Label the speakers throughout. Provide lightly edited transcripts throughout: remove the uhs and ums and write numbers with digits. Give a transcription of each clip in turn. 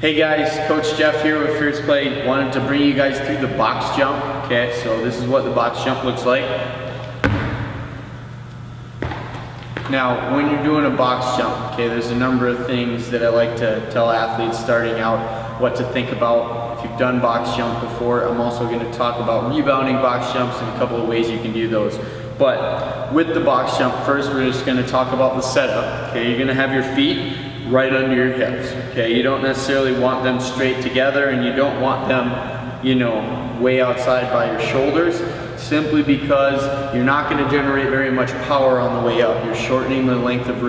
Speaker 1: Hey guys, Coach Jeff here with Fierce Play. Wanted to bring you guys through the box jump. Okay, so this is what the box jump looks like. Now, when you're doing a box jump, okay, there's a number of things that I like to tell athletes starting out what to think about. If you've done box jump before, I'm also going to talk about rebounding box jumps and a couple of ways you can do those. But with the box jump, first we're just going to talk about the setup. Okay, you're going to have your feet right under your hips. Okay, you don't necessarily want them straight together, and you don't want them, you know, way outside by your shoulders, simply because you're not going to generate very much power on the way up. You're shortening the length of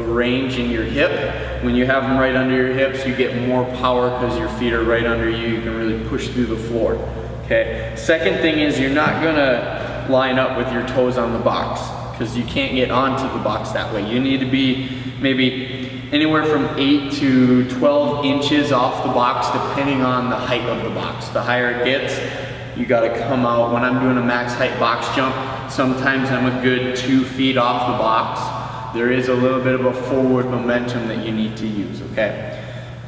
Speaker 1: range in your hip. When you have them right under your hips, you get more power because your feet are right under you. You can really push through the floor. Okay. Second thing is, you're not going to line up with your toes on the box, because you can't get onto the box that way. You need to be maybe anywhere from 8 to 12 inches off the box, depending on the height of the box. The higher it gets, you got to come out. When I'm doing a max height box jump, sometimes I'm a good 2 feet off the box. There is a little bit of a forward momentum that you need to use, okay?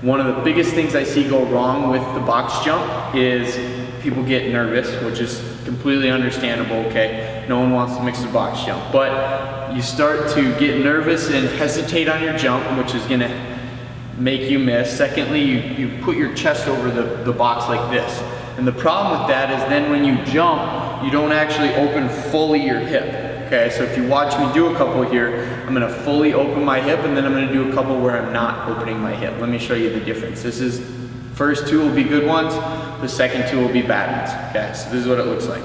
Speaker 1: One of the biggest things I see go wrong with the box jump is people get nervous, which is completely understandable, okay? No one wants to mix the box jump. But you start to get nervous and hesitate on your jump, which is gonna make you miss. Secondly, you put your chest over the box like this. And the problem with that is then when you jump, you don't actually open fully your hip. Okay, so if you watch me do a couple here, I'm gonna fully open my hip, and then I'm gonna do a couple where I'm not opening my hip. Let me show you the difference. First two will be good ones, the second two will be bad ones. Okay, so this is what it looks like.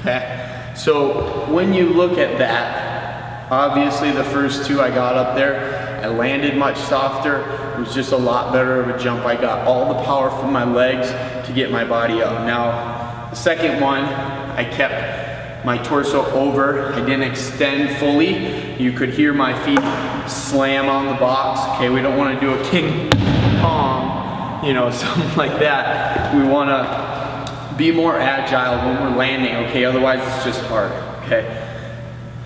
Speaker 1: Okay, so when you look at that, obviously the first two I got up there, I landed much softer. It was just a lot better of a jump. I got all the power from my legs to get my body up. Now, the second one, I kept my torso over. I didn't extend fully. You could hear my feet slam on the box. Okay, we don't want to do a King Kong, you know, something like that. We want to be more agile when we're landing, okay? Otherwise, it's just hard, okay?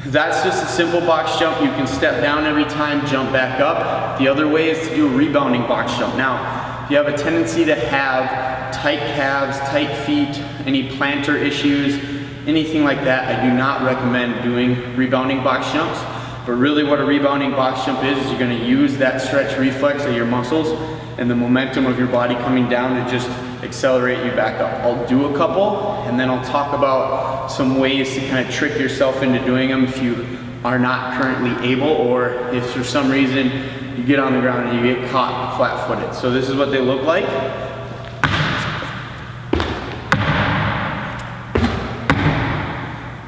Speaker 1: That's just a simple box jump. You can step down every time, jump back up. The other way is to do a rebounding box jump. Now, if you have a tendency to have tight calves, tight feet, any plantar issues, anything like that, I do not recommend doing rebounding box jumps. But really what a rebounding box jump is you're gonna use that stretch reflex of your muscles and the momentum of your body coming down to just accelerate you back up. I'll do a couple, and then I'll talk about some ways to kind of trick yourself into doing them if you are not currently able, or if for some reason you get on the ground and you get caught flat-footed. So this is what they look like.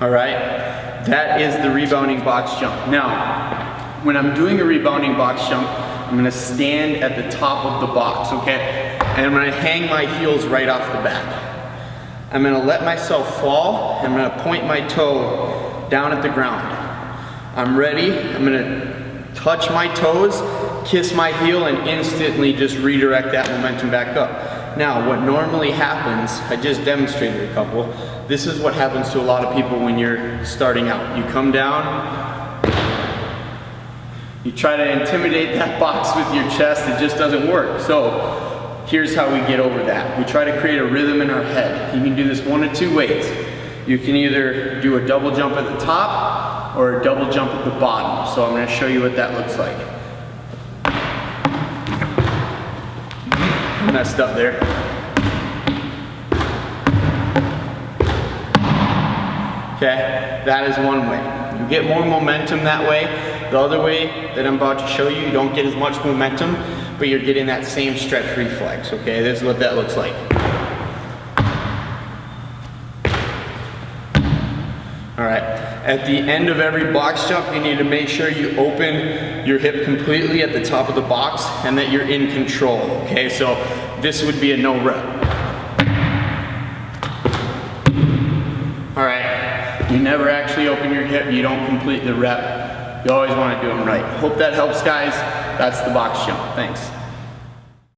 Speaker 1: All right, that is the rebounding box jump. Now, when I'm doing a rebounding box jump, I'm gonna stand at the top of the box, okay? And I'm gonna hang my heels right off the back. I'm gonna let myself fall. I'm gonna point my toe down at the ground. I'm ready. I'm gonna touch my toes, kiss my heel, and instantly just redirect that momentum back up. Now, what normally happens, I just demonstrated a couple. This is what happens to a lot of people when you're starting out. You come down, you try to intimidate that box with your chest, it just doesn't work. So here's how we get over that. We try to create a rhythm in our head. You can do this one of two ways. You can either do a double jump at the top or a double jump at the bottom. So I'm going to show you what that looks like. I messed up there. Okay, that is one way. You get more momentum that way. The other way that I'm about to show you, you don't get as much momentum, but you're getting that same stretch reflex, okay? This is what that looks like. All right, at the end of every box jump, you need to make sure you open your hip completely at the top of the box and that you're in control, okay? So this would be a no rep. All right, you never actually open your hip, you don't complete the rep. You always want to do them right. Hope that helps, guys. That's the box jump. Thanks.